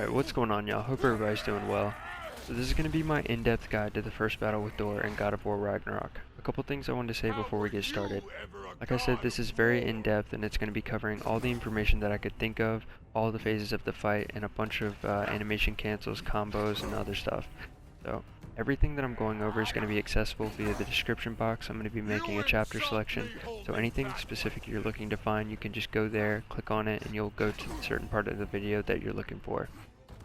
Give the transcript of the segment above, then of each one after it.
Alright, what's going on, y'all? Hope everybody's doing well. So this is going to be my in-depth guide to the first battle with Thor in God of War Ragnarok. A couple things I wanted to say before we get started. Like I said, this is very in-depth and it's going to be covering all the information that I could think of, all the phases of the fight, and a bunch of animation cancels, combos, and other stuff. So everything that I'm going over is going to be accessible via the description box. I'm going to be making a chapter selection, so anything specific you're looking to find, you can just go there, click on it, and you'll go to a certain part of the video that you're looking for.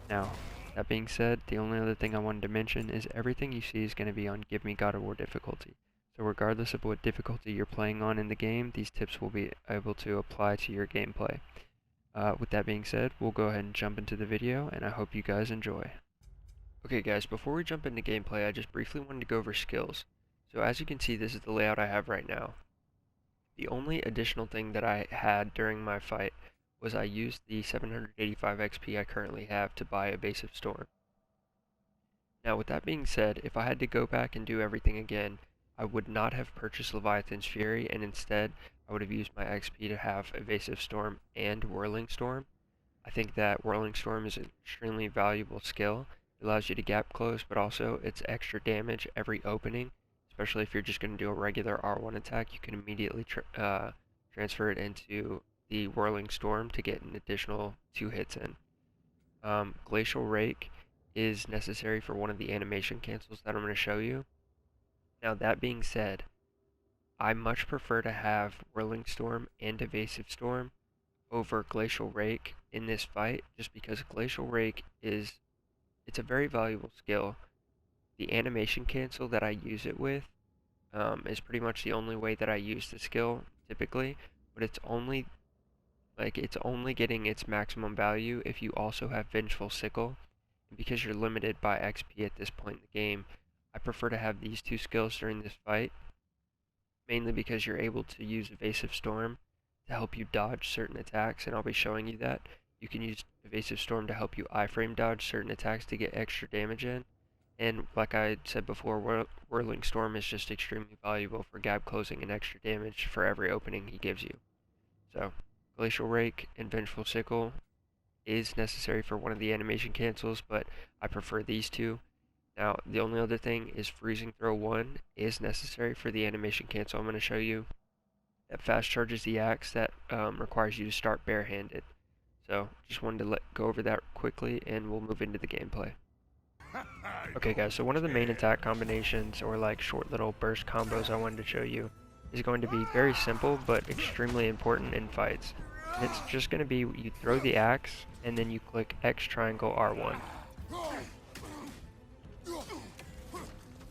Now, that being said, the only other thing I wanted to mention is everything you see is going to be on Give Me God of War difficulty. So regardless of what difficulty you're playing on in the game, these tips will be able to apply to your gameplay. With that being said, we'll go ahead and jump into the video, and I hope you guys enjoy. Okay guys, before we jump into gameplay, I just briefly wanted to go over skills. So as you can see, this is the layout I have right now. The only additional thing that I had during my fight was I used the 785 XP I currently have to buy Evasive Storm. Now with that being said, if I had to go back and do everything again, I would not have purchased Leviathan's Fury, and instead I would have used my XP to have Evasive Storm and Whirling Storm. I think that Whirling Storm is an extremely valuable skill. It allows you to gap close, but also it's extra damage every opening, especially if you're just going to do a regular R1 attack. You can immediately transfer it into the Whirling Storm to get an additional 2 hits in. Glacial Rake is necessary for one of the animation cancels that I'm going to show you. Now that being said, I much prefer to have Whirling Storm and Evasive Storm over Glacial Rake in this fight, just because Glacial Rake it's a very valuable skill. The animation cancel that I use it with is pretty much the only way that I use the skill typically, but it's only getting its maximum value if you also have Vengeful Sickle. And because you're limited by XP at this point in the game, I prefer to have these two skills during this fight, mainly because you're able to use Evasive Storm to help you dodge certain attacks, and I'll be showing you that. You can use Evasive Storm to help you iframe dodge certain attacks to get extra damage in. And like I said before, Whirling Storm is just extremely valuable for gap closing and extra damage for every opening he gives you. So, Glacial Rake and Vengeful Sickle is necessary for one of the animation cancels, but I prefer these two. Now, the only other thing is Freezing Throw 1 is necessary for the animation cancel I'm going to show you. That fast charges the axe that requires you to start barehanded. So, just wanted to go over that quickly, and we'll move into the gameplay. Okay guys, so one of the main attack combinations, or like short little burst combos I wanted to show you, is going to be very simple, but extremely important in fights. And it's just going to be, you throw the axe, and then you click X triangle R1.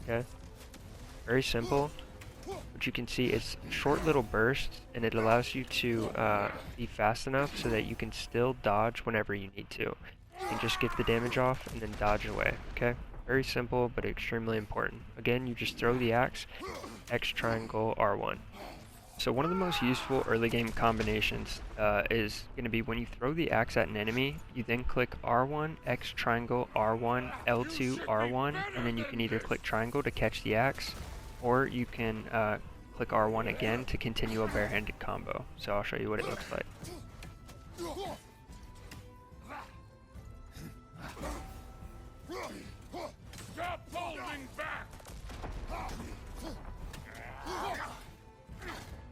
Okay? Very simple. But you can see it's short little bursts, and it allows you to be fast enough so that you can still dodge whenever you need to. You can just get the damage off and then dodge away, okay? Very simple, but extremely important. Again, you just throw the axe, X triangle R1. So one of the most useful early game combinations is going to be when you throw the axe at an enemy, you then click R1, X triangle R1, L2 R1, and then you can either click triangle to catch the axe, or you can click R1 again to continue a barehanded combo. So I'll show you what it looks like. Stop holding back!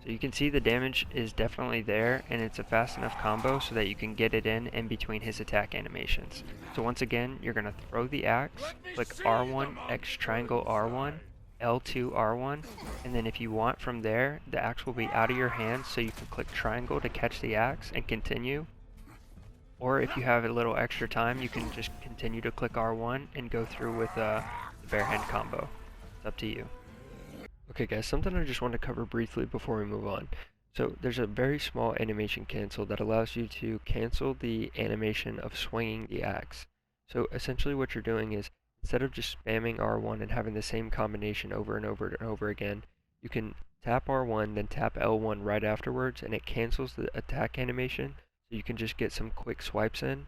So you can see the damage is definitely there, and it's a fast enough combo so that you can get it in between his attack animations. So once again, you're going to throw the axe, click R1, X triangle R1, L2 R1, and then if you want from there, the axe will be out of your hands, so you can click triangle to catch the axe and continue. Or if you have a little extra time, you can just continue to click R1 and go through with the barehand combo. It's up to you. Okay guys, something I just want to cover briefly before we move on. So there's a very small animation cancel that allows you to cancel the animation of swinging the axe. So essentially what you're doing is, instead of just spamming R1 and having the same combination over and over and over again, you can tap R1, then tap L1 right afterwards, and it cancels the attack animation, so you can just get some quick swipes in. And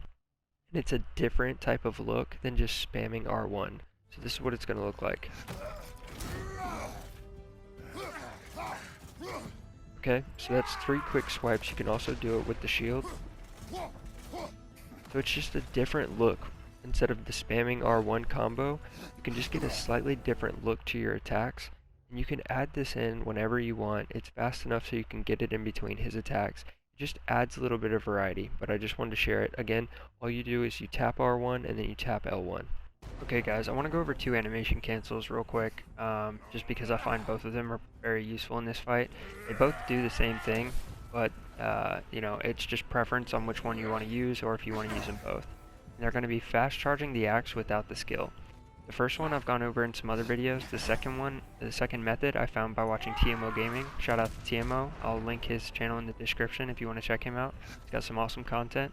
it's a different type of look than just spamming R1. So this is what it's going to look like. Okay, so that's 3 quick swipes. You can also do it with the shield. So it's just a different look. Instead of the spamming R1 combo, you can just get a slightly different look to your attacks. And you can add this in whenever you want. It's fast enough so you can get it in between his attacks. It just adds a little bit of variety, but I just wanted to share it. Again, all you do is you tap R1 and then you tap L1. Okay guys, I want to go over two animation cancels real quick, just because I find both of them are very useful in this fight. They both do the same thing, but you know, it's just preference on which one you want to use or if you want to use them both. And they're going to be fast charging the axe without the skill. The first one I've gone over in some other videos. The second method I found by watching TMO Gaming. Shout out to TMO. I'll link his channel in the description if you want to check him out. He's got some awesome content.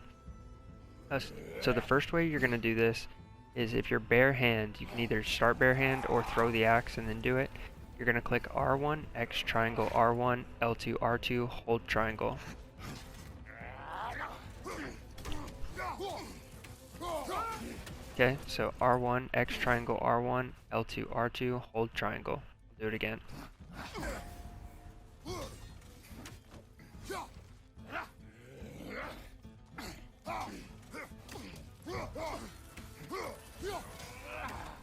So the first way you're going to do this is if you're bare hand, you can either start bare hand or throw the axe and then do it. You're going to click R1, X triangle R1, L2 R2, hold triangle. Okay, so R1, X triangle R1, L2 R2, hold triangle. I'll do it again.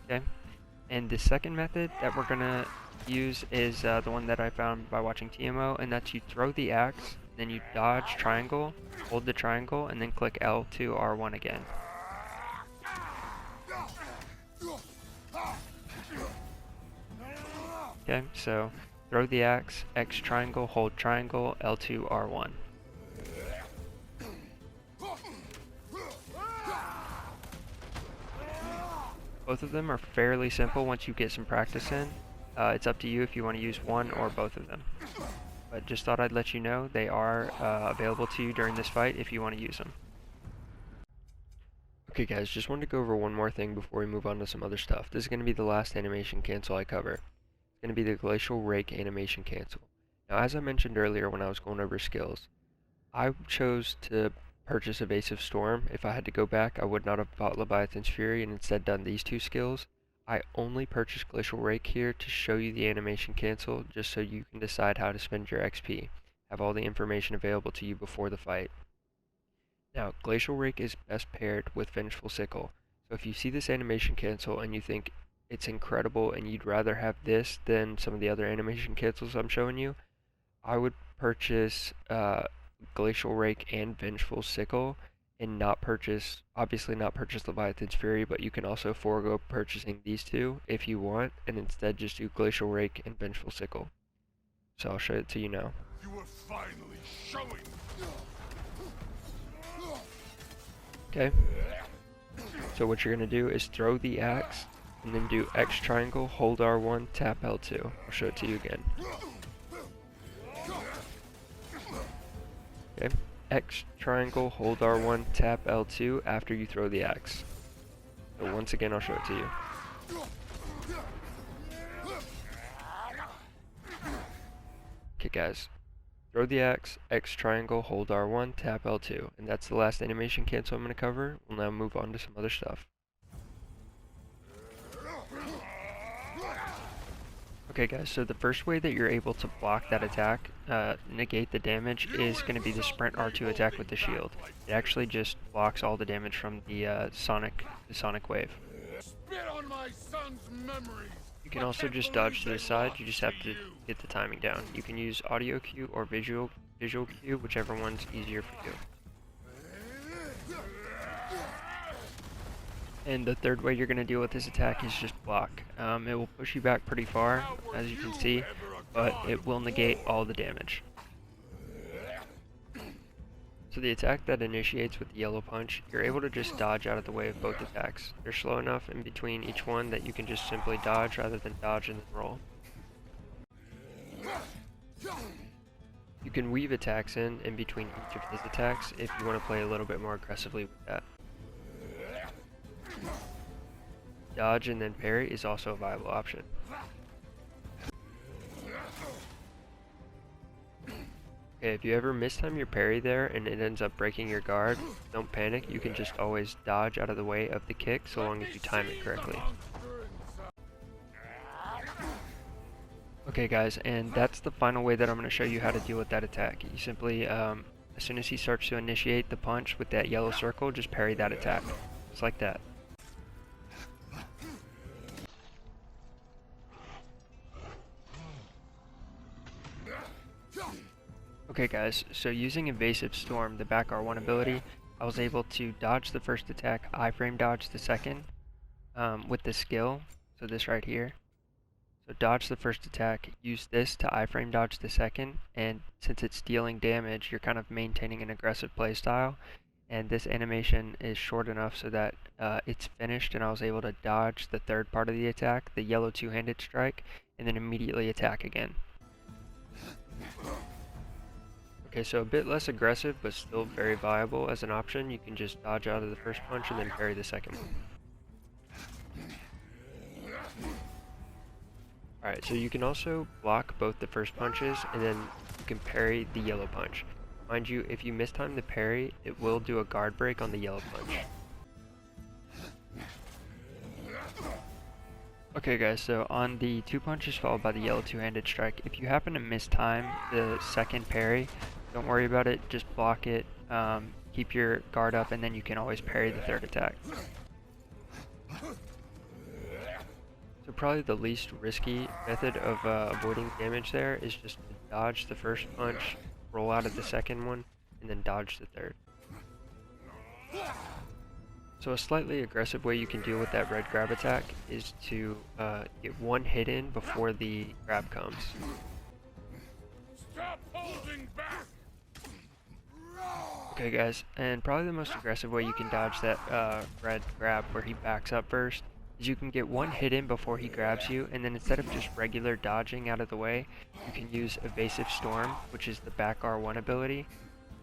Okay, and the second method that we're gonna use is the one that I found by watching TMO, and that's you throw the axe, then you dodge triangle, hold the triangle, and then click L2 R1 again. Okay, so throw the axe, X triangle, hold triangle, L2 R1. Both of them are fairly simple once you get some practice in. It's up to you if you want to use one or both of them. But just thought I'd let you know they are available to you during this fight if you want to use them. Okay guys, just wanted to go over one more thing before we move on to some other stuff. This is going to be the last animation cancel I cover. It's going to be the Glacial Rake animation cancel. Now as I mentioned earlier when I was going over skills, I chose to purchase Evasive Storm. If I had to go back, I would not have bought Leviathan's Fury and instead done these two skills. I only purchased Glacial Rake here to show you the animation cancel, just so you can decide how to spend your XP. Have all the information available to you before the fight. Now, Glacial Rake is best paired with Vengeful Sickle. So if you see this animation cancel and you think it's incredible and you'd rather have this than some of the other animation cancels I'm showing you, I would purchase Glacial Rake and Vengeful Sickle and obviously not purchase Leviathan's Fury, but you can also forego purchasing these two if you want, and instead just do Glacial Rake and Vengeful Sickle. So I'll show it to you now. You are finally showing. Okay. So what you're going to do is throw the axe, and then do X triangle, hold R1, tap L2. I'll show it to you again. Okay. X triangle, hold R1, tap L2 after you throw the axe. So once again, I'll show it to you. Okay guys, throw the axe, X triangle, hold R1, tap L2. And that's the last animation cancel I'm going to cover. We'll now move on to some other stuff. Okay guys, so the first way that you're able to block that attack, negate the damage, is going to be the Sprint R2 attack with the shield. It actually just blocks all the damage from the sonic wave. Spit on my son's memories. You can also just dodge to the side, you just have to get the timing down. You can use audio cue or visual cue, whichever one's easier for you. And the third way you're going to deal with this attack is just block. It will push you back pretty far, as you can see, but it will negate all the damage. So the attack that initiates with the yellow punch, you're able to just dodge out of the way of both attacks. They're slow enough in between each one that you can just simply dodge rather than dodge and then roll. You can weave attacks in between each of his attacks if you want to play a little bit more aggressively with that. Dodge and then parry is also a viable option. Okay, if you ever mistime your parry there and it ends up breaking your guard, don't panic, you can just always dodge out of the way of the kick so long as you time it correctly. Okay guys, and that's the final way that I'm going to show you how to deal with that attack. You simply as soon as he starts to initiate the punch with that yellow circle, just parry that attack. Just like that. Okay guys, so using Evasive Storm, the back R1 ability, I was able to dodge the first attack, iframe dodge the second, with the skill, so this right here. So dodge the first attack, use this to iframe dodge the second, and since it's dealing damage, you're kind of maintaining an aggressive playstyle, and this animation is short enough so that it's finished and I was able to dodge the third part of the attack, the yellow two-handed strike, and then immediately attack again. Okay, so a bit less aggressive, but still very viable as an option. You can just dodge out of the first punch and then parry the second one. Alright, so you can also block both the first punches, and then you can parry the yellow punch. Mind you, if you mistime the parry, it will do a guard break on the yellow punch. Okay guys, so on the two punches followed by the yellow two-handed strike, if you happen to mistime the second parry, don't worry about it, just block it, keep your guard up, and then you can always parry the third attack. So probably the least risky method of avoiding damage there is just to dodge the first punch, roll out of the second one, and then dodge the third. So a slightly aggressive way you can deal with that red grab attack is to get one hit in before the grab comes. Stop holding back! Okay guys, and probably the most aggressive way you can dodge that red grab where he backs up first is you can get one hit in before he grabs you, and then instead of just regular dodging out of the way, you can use Evasive Storm, which is the back R1 ability,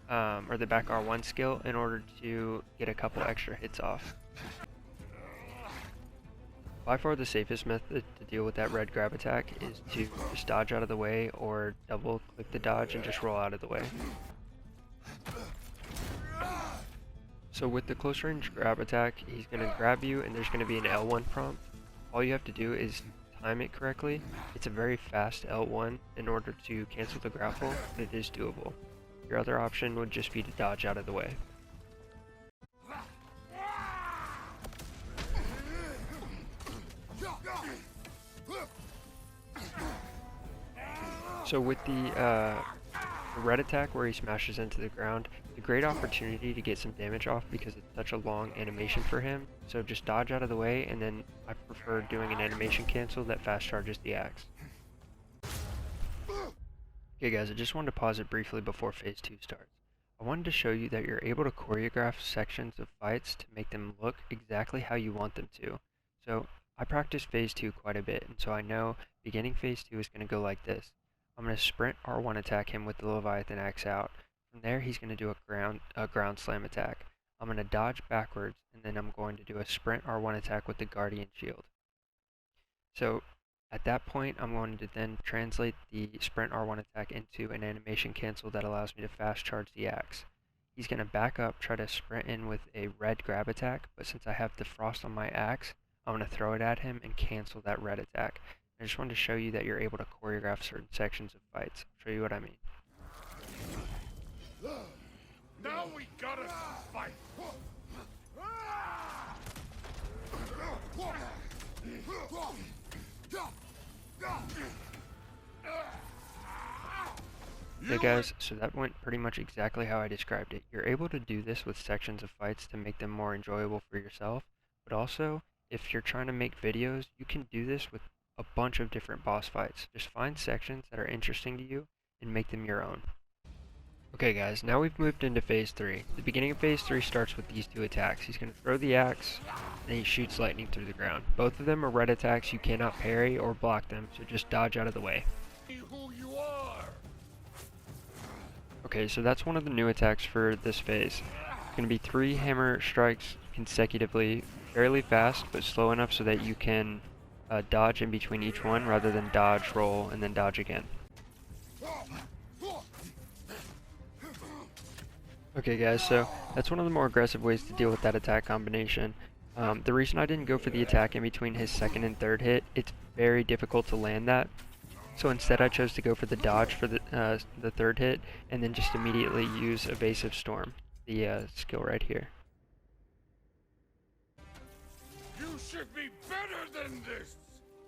or the back R1 skill, in order to get a couple extra hits off. By far the safest method to deal with that red grab attack is to just dodge out of the way or double click the dodge and just roll out of the way. So with the close range grab attack, he's going to grab you and there's going to be an L1 prompt. All you have to do is time it correctly. It's a very fast L1 in order to cancel the grapple, but it is doable. Your other option would just be to dodge out of the way. So with the red attack where he smashes into the ground, it's a great opportunity to get some damage off because it's such a long animation for him. So just dodge out of the way, and then I prefer doing an animation cancel that fast charges the axe. Okay guys, I just wanted to pause it briefly before phase 2 starts. I wanted to show you that you're able to choreograph sections of fights to make them look exactly how you want them to. So I practiced phase 2 quite a bit, and so I know beginning phase 2 is going to go like this. I'm going to sprint R1 attack him with the Leviathan axe out. From there he's going to do a ground slam attack. I'm going to dodge backwards, and then I'm going to do a sprint R1 attack with the Guardian Shield. So at that point I'm going to then translate the sprint R1 attack into an animation cancel that allows me to fast charge the axe. He's going to back up, try to sprint in with a red grab attack, but since I have the frost on my axe, I'm going to throw it at him and cancel that red attack. I just wanted to show you that you're able to choreograph certain sections of fights. I'll show you what I mean. Now we gotta fight! Hey guys, so that went pretty much exactly how I described it. You're able to do this with sections of fights to make them more enjoyable for yourself, but also, if you're trying to make videos, you can do this with a bunch of different boss fights. Just find sections that are interesting to you and make them your own. Okay guys, now we've moved into phase 3. The beginning of phase 3 starts with these two attacks. He's going to throw the axe, and he shoots lightning through the ground. Both of them are red attacks. You cannot parry or block them, so just dodge out of the way. Who you are? Okay, so that's one of the new attacks for this phase. It's going to be 3 hammer strikes consecutively, fairly fast, but slow enough so that you can dodge in between each one rather than dodge, roll, and then dodge again. Okay guys, so that's one of the more aggressive ways to deal with that attack combination. The reason I didn't go for the attack in between his second and third hit, it's very difficult to land that. So instead I chose to go for the dodge for the third hit, and then just immediately use Evasive Storm, the skill right here. You should be better than this!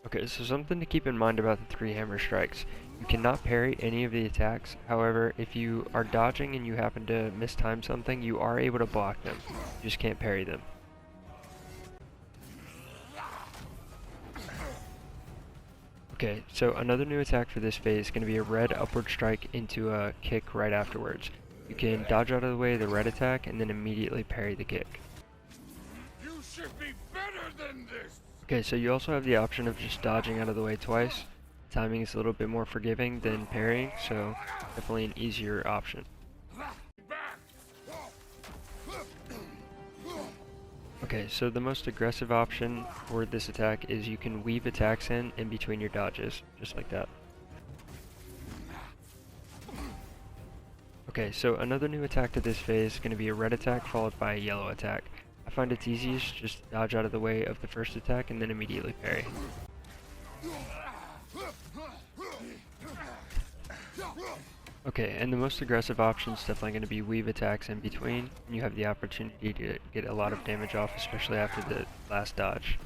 Okay, so something to keep in mind about the 3 hammer strikes. You cannot parry any of the attacks. However, if you are dodging and you happen to mistime something, you are able to block them. You just can't parry them. Okay, so another new attack for this phase is going to be a red upward strike into a kick right afterwards. You can dodge out of the way of the red attack and then immediately parry the kick. You should be better than this! Okay, so you also have the option of just dodging out of the way twice. Timing is a little bit more forgiving than parrying, so definitely an easier option. Okay, so the most aggressive option for this attack is you can weave attacks in between your dodges, just like that. Okay, so another new attack to this phase is going to be a red attack followed by a yellow attack. I find it's easiest just to dodge out of the way of the first attack and then immediately parry. Okay, and the most aggressive option is definitely going to be weave attacks in between, and you have the opportunity to get a lot of damage off, especially after the last dodge.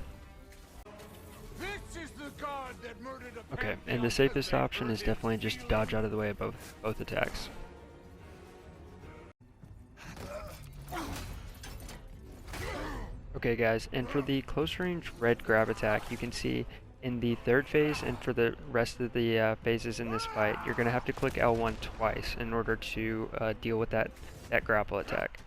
This is the god that murdered a Okay, and the safest option is definitely just to dodge out of the way of both attacks. Okay guys, and for the close range red grab attack, you can see in the third phase and for the rest of the phases in this fight, you're going to have to click L1 twice in order to deal with that grapple attack.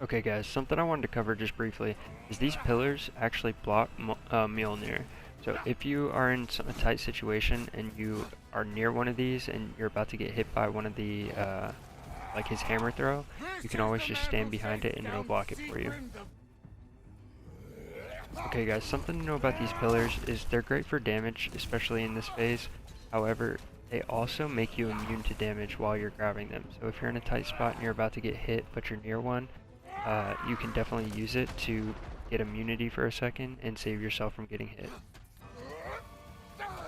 Okay guys, something I wanted to cover just briefly is these pillars actually block Mjolnir. So if you are in a tight situation and you are near one of these and you're about to get hit by one of the like his hammer throw, you can always just stand behind it and it'll block it for you. Okay guys, something to know about these pillars is they're great for damage, especially in this phase. However, they also make you immune to damage while you're grabbing them. So if you're in a tight spot and you're about to get hit but you're near one, you can definitely use it to get immunity for a second and save yourself from getting hit.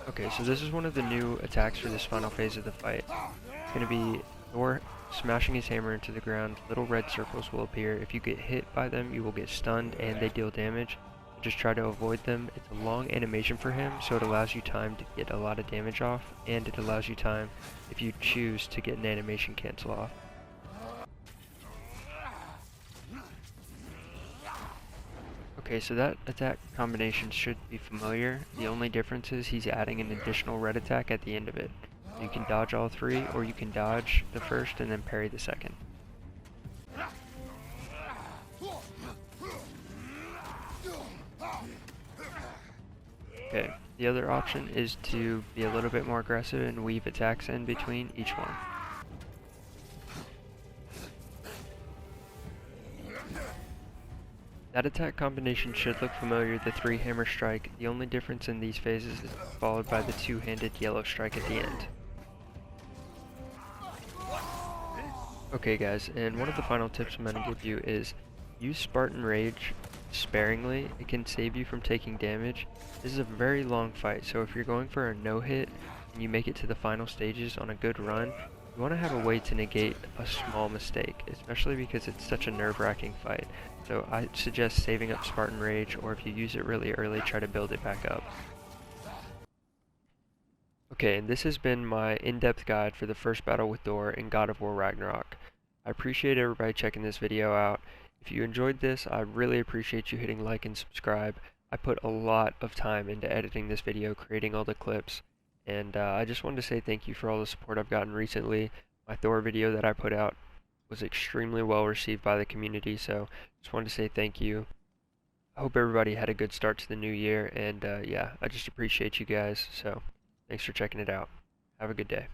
Okay, so this is one of the new attacks for this final phase of the fight. It's going to be Thor smashing his hammer into the ground. Little red circles will appear. If you get hit by them, you will get stunned and they deal damage. Just try to avoid them. It's a long animation for him, so it allows you time to get a lot of damage off, and it allows you time, if you choose, to get an animation cancel off. Okay, so that attack combination should be familiar. The only difference is he's adding an additional red attack at the end of it. You can dodge all 3, or you can dodge the first and then parry the second. Okay, the other option is to be a little bit more aggressive and weave attacks in between each one. That attack combination should look familiar, the 3 hammer strike. The only difference in these phases is followed by the 2-handed yellow strike at the end. Okay guys, and one of the final tips I'm going to give you is use Spartan Rage sparingly. It can save you from taking damage. This is a very long fight, so if you're going for a no-hit and you make it to the final stages on a good run, you want to have a way to negate a small mistake, especially because it's such a nerve-wracking fight. So I suggest saving up Spartan Rage, or if you use it really early, try to build it back up. Okay, and this has been my in-depth guide for the first battle with Thor in God of War Ragnarok. I appreciate everybody checking this video out. If you enjoyed this, I really appreciate you hitting like and subscribe. I put a lot of time into editing this video, creating all the clips, and I just wanted to say thank you for all the support I've gotten recently. My Thor video that I put out was extremely well received by the community, so just wanted to say thank you. I hope everybody had a good start to the new year, and yeah, I just appreciate you guys, so thanks for checking it out. Have a good day.